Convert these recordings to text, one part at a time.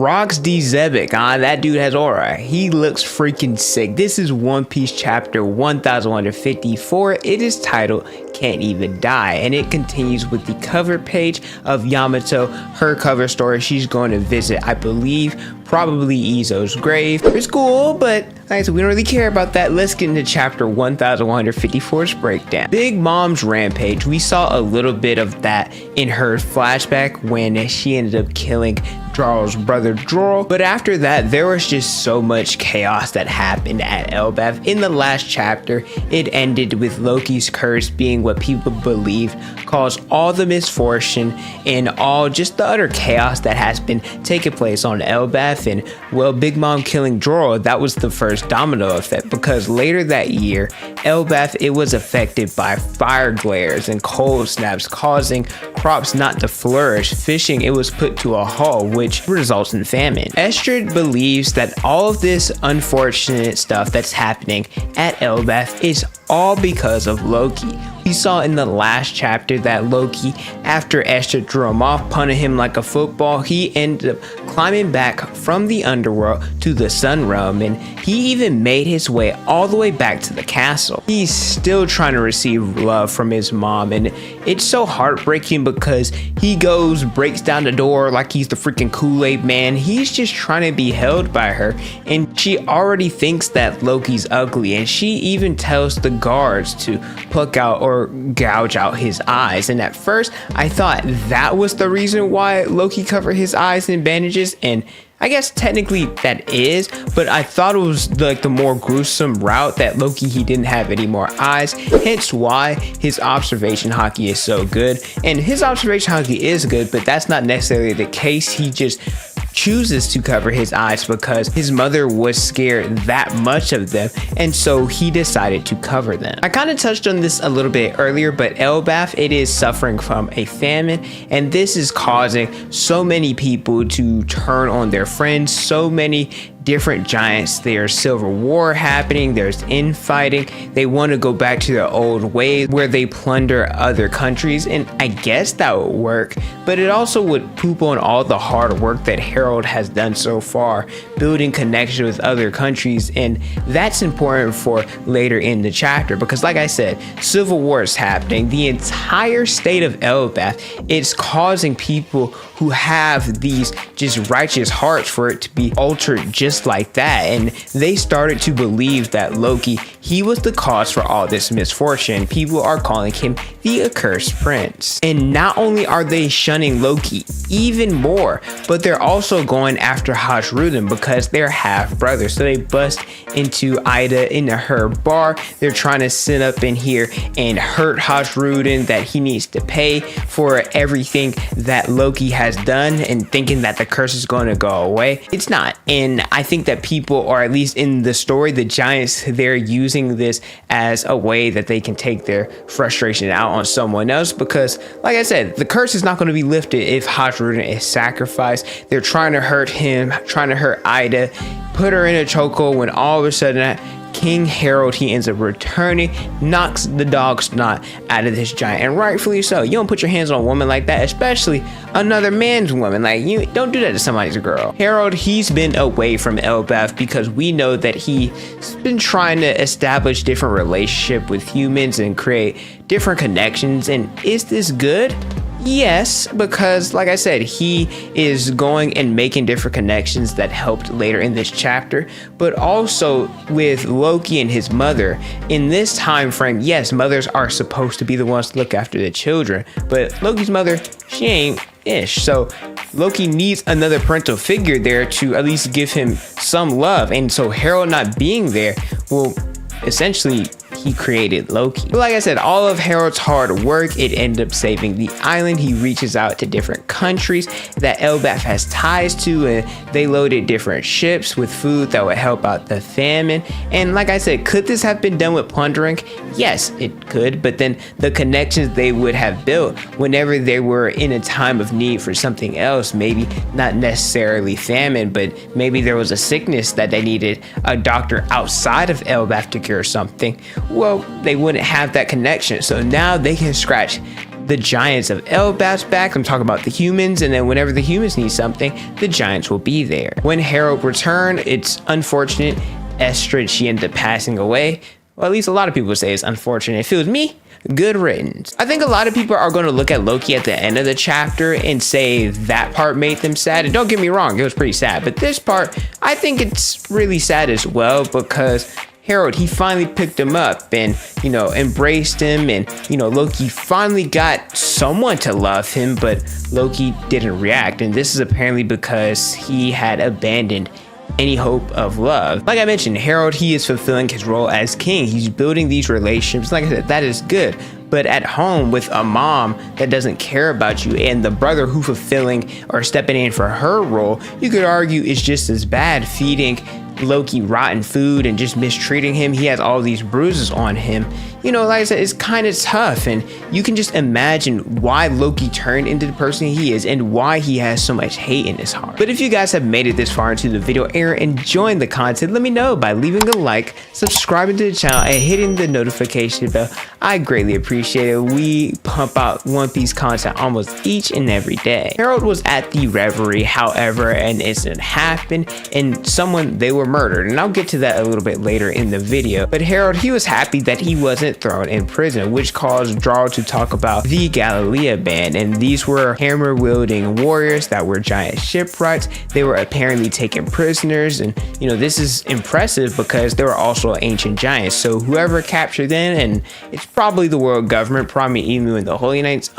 Rocks D Xebec, that dude has aura. He looks freaking sick. This is One Piece chapter 1154. It is titled Can't Even Die, and it continues with the cover page of Yamato, her cover story. She's going to visit, I believe, probably Izo's grave. It's cool, but like I said, we don't really care about that. Let's get into chapter 1154's breakdown. Big Mom's rampage. We saw a little bit of that in her flashback when she ended up killing Jarl's brother Jorl, but after that there was just so much chaos that happened at Elbaph. In the last chapter, it ended with Loki's curse being what people believe caused all the misfortune and all just the utter chaos that has been taking place on Elbaph. And well, Big Mom killing Jorl, that was the first domino effect, because later that year Elbaph, it was affected by fire glares and cold snaps, causing crops not to flourish. Fishing, it was put to a halt, which results in famine. Estrid believes that all of this unfortunate stuff that's happening at Elbaph is all because of Loki. We saw in the last chapter that Loki, after Estrid drew him off, punted him like a football, he ended up climbing back from the underworld to the sun realm, and he even made his way all the way back to the castle. He's still trying to receive love from his mom, and it's so heartbreaking because he breaks down the door like he's the freaking Kool-Aid man. He's just trying to be held by her, and she already thinks that Loki's ugly, and she even tells the guards to pluck out or gouge out his eyes. And at first I thought that was the reason why Loki covered his eyes in bandages, and I guess technically that is, but I thought it was like the more gruesome route that Loki, he didn't have any more eyes, hence why his observation hockey is so good. And his observation hockey is good, but that's not necessarily the case. He just chooses to cover his eyes because his mother was scared that much of them, and so he decided to cover them. I kind of touched on this a little bit earlier, but Elbaph, it is suffering from a famine, and this is causing so many people to turn on their friends. So many different giants. There's civil war happening, there's infighting. They want to go back to their old ways where they plunder other countries, and I guess that would work, but it also would poop on all the hard work that Harald has done so far, building connection with other countries. And that's important for later in the chapter, because like I said, civil war is happening. The entire state of Elbaph, it's causing people who have these just righteous hearts for it to be altered just like that, and they started to believe that Loki, he was the cause for all this misfortune. People are calling him the accursed prince, and not only are they shunning Loki even more, but they're also going after Harald because they're half brothers. So they bust into Ida into her bar. They're trying to sit up in here and hurt Harald, that he needs to pay for everything that Loki has done, and thinking that the curse is going to go away. It's not. And I think that people, or at least in the story, the giants, they're using this as a way that they can take their frustration out on someone else, because like I said, the curse is not going to be lifted if Harald is sacrificed. They're trying to hurt him, trying to hurt Ida, put her in a chokehold, when all of a sudden King Harald, he ends up returning, knocks the dog snot out of this giant, and rightfully so. You don't put your hands on a woman like that, especially another man's woman. Like, you don't do that to somebody's girl. Harald, he's been away from Elbaph because we know that he's been trying to establish different relationship with humans and create different connections. And is this good? Yes, because like I said, he is going and making different connections that helped later in this chapter, but also with Loki and his mother. In this time frame, yes, mothers are supposed to be the ones to look after the children, but Loki's mother, she ain't ish. So Loki needs another parental figure there to at least give him some love, and so Harald not being there will essentially, he created Loki. But like I said, all of Harald's hard work, it ended up saving the island. He reaches out to different countries that Elbaph has ties to, and they loaded different ships with food that would help out the famine. And like I said, could this have been done with plundering? Yes, it could, but then the connections they would have built whenever they were in a time of need for something else, maybe not necessarily famine, but maybe there was a sickness that they needed a doctor outside of Elbaph to cure something, well, they wouldn't have that connection. So now they can scratch the giants of Elbaph's back. I'm talking about the humans, and then whenever the humans need something, the giants will be there. When Harald returned, it's unfortunate. Estrid, she ended up passing away. Well, at least a lot of people say it's unfortunate. If it was me, good riddance. I think a lot of people are going to look at Loki at the end of the chapter and say that part made them sad. And don't get me wrong, it was pretty sad. But this part, I think it's really sad as well, because Harald, he finally picked him up and, embraced him. And, Loki finally got someone to love him, but Loki didn't react. And this is apparently because he had abandoned any hope of love. Like I mentioned, Harald, he is fulfilling his role as king. He's building these relationships. Like I said, that is good. But at home with a mom that doesn't care about you and the brother who fulfilling or stepping in for her role, you could argue is just as bad, feeding Loki rotten food and just mistreating him. He has all these bruises on him. Like I said, it's kind of tough, and you can just imagine why Loki turned into the person he is and why he has so much hate in his heart. But if you guys have made it this far into the video and are enjoying the content, let me know by leaving a like, subscribing to the channel, and hitting the notification bell. I greatly appreciate it. We pump out One Piece content almost each and every day. Harald was at the reverie, however, an incident happened and they were murdered, and I'll get to that a little bit later in the video. But Harald, he was happy that he wasn't thrown in prison, which caused Draw to talk about the Galilea band, and these were hammer wielding warriors that were giant shipwrights. They were apparently taken prisoners, and this is impressive because they were also ancient giants, so whoever captured them, and it's probably the world government, probably even in the Holy Knights,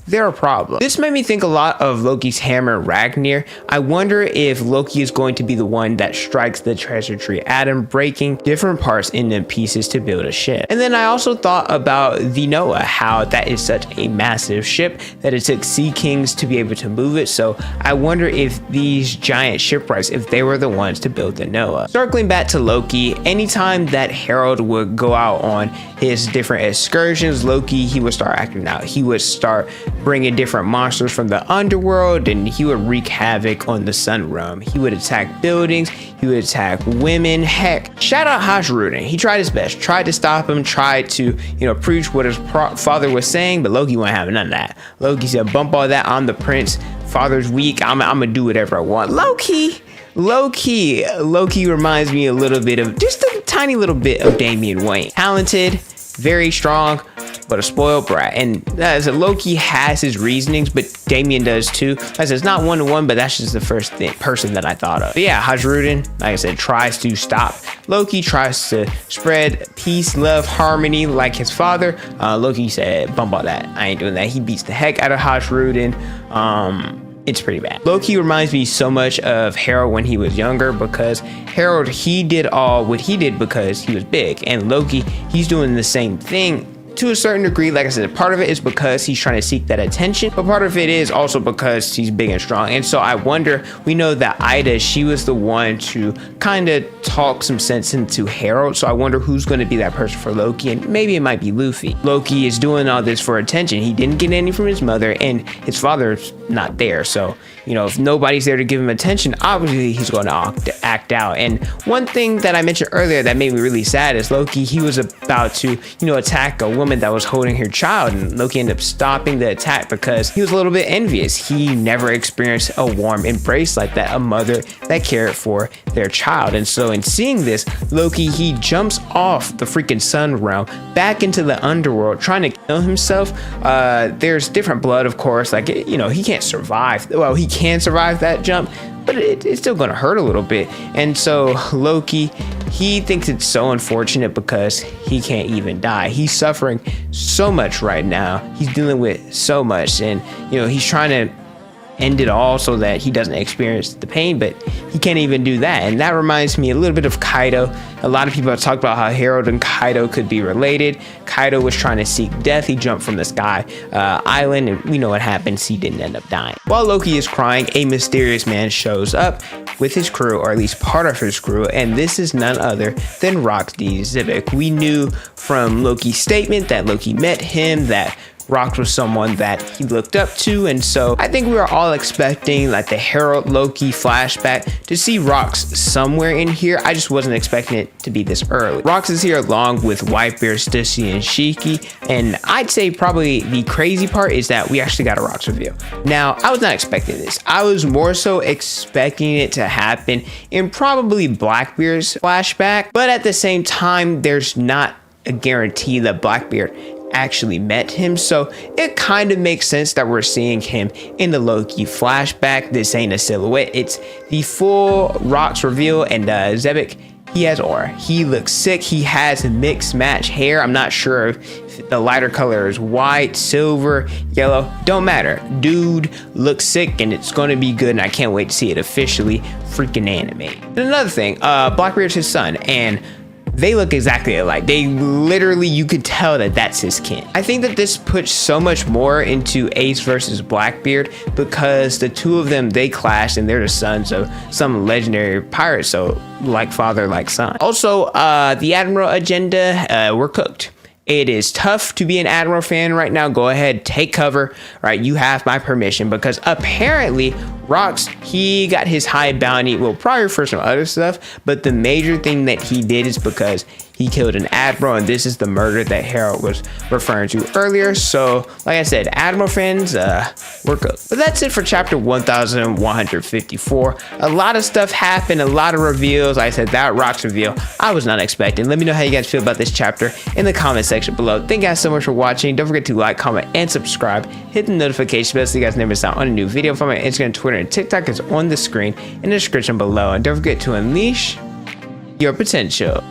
they're a problem. This made me think a lot of Loki's hammer Ragnir. I wonder if Loki is going to be the one that strikes the treasure tree atom, breaking different parts into pieces to build a ship. And then I also thought about the Noah, how that is such a massive ship that it took sea kings to be able to move it. So I wonder if these giant shipwrights, if they were the ones to build the Noah. Circling back to Loki, anytime that Harald would go out on his different excursions, Loki, he would start acting out. He would start bringing different monsters from the underworld, and he would wreak havoc on the sun realm. He would attack buildings, he would attack women. Heck, shout out Harald. He tried his best, tried to stop him, tried to preach what his father was saying, but Loki wasn't having none of that. Loki said, bump all that, I'm the prince, father's weak, I'm gonna do whatever I want. Loki reminds me a little bit of, just a tiny little bit of Damian Wayne. Talented, very strong, but a spoiled brat. And as Loki has his reasonings, but Damian does too. As it's not one-to-one, but that's just the first person that I thought of. But yeah, Harald, like I said, tries to stop Loki, tries to spread peace, love, harmony like his father. Loki said, bump all that, I ain't doing that. He beats the heck out of Harald. It's pretty bad. Loki reminds me so much of Harald when he was younger, because Harald, he did all what he did because he was big, and Loki, he's doing the same thing to a certain degree. Like I said, part of it is because he's trying to seek that attention, but part of it is also because he's big and strong. And so I wonder, we know that Ida, she was the one to kind of talk some sense into Harald, so I wonder who's going to be that person for Loki, and maybe it might be Luffy. Loki is doing all this for attention. He didn't get any from his mother, and his father's not there, so if nobody's there to give him attention, obviously he's going to act out. And one thing that I mentioned earlier that made me really sad is Loki, he was about to attack a woman that was holding her child, and Loki ended up stopping the attack because he was a little bit envious. He never experienced a warm embrace like that, a mother that cared for their child. And so in seeing this, Loki, he jumps off the freaking sun realm back into the underworld trying to kill himself. There's different blood, of course, like he can't survive. Well, he can survive that jump, but it's still gonna hurt a little bit. And so Loki, he thinks it's so unfortunate because he can't even die. He's suffering so much right now. He's dealing with so much, and he's trying to end it all so that he doesn't experience the pain, but he can't even do that. And that reminds me a little bit of Kaido. A lot of people have talked about how Harald and Kaido could be related. Kaido was trying to seek death. He jumped from the sky island, and we know what happens. He didn't end up dying. While Loki is crying, a mysterious man shows up with his crew, or at least part of his crew, and this is none other than Xebec. We knew from Loki's statement that Loki met him, that Rox was someone that he looked up to, and so I think we were all expecting like the Harald Loki flashback to see Rox somewhere in here. I just wasn't expecting it to be this early. Rox is here along with Whitebeard, Stussy, and Shiki, and I'd say probably the crazy part is that we actually got a Rox reveal. Now, I was not expecting this. I was more so expecting it to happen in probably Blackbeard's flashback, but at the same time, there's not a guarantee that Blackbeard actually met him, so it kind of makes sense that we're seeing him in the Loki flashback. This ain't a silhouette, it's the full Rox reveal, and Xebec, he has aura. He looks sick. He has mixed match hair. I'm not sure if the lighter color is white, silver, yellow, don't matter. Dude looks sick, and it's going to be good, and I can't wait to see it officially freaking animated. And another thing, Blackbeard's his son, and they look exactly alike. They literally, you could tell that that's his kin. I think that this puts so much more into Ace versus Blackbeard because the two of them, they clashed and they're the sons of some legendary pirate, so like father, like son. Also, the Admiral agenda, we're cooked. It is tough to be an Admiral fan right now. Go ahead, take cover, right? You have my permission, because apparently Rox, he got his high bounty, well, probably for some other stuff, but the major thing that he did is because he killed an Admiral, and this is the murder that Harald was referring to earlier. So, like I said, Admiral fans, we're good. But that's it for chapter 1154. A lot of stuff happened, a lot of reveals. Like I said, that Rox reveal, I was not expecting. Let me know how you guys feel about this chapter in the comment section below. Thank you guys so much for watching. Don't forget to like, comment, and subscribe. Hit the notification bell so you guys never miss out on a new video. Follow my Instagram, Twitter, and TikTok is on the screen in the description below. And don't forget to unleash your potential.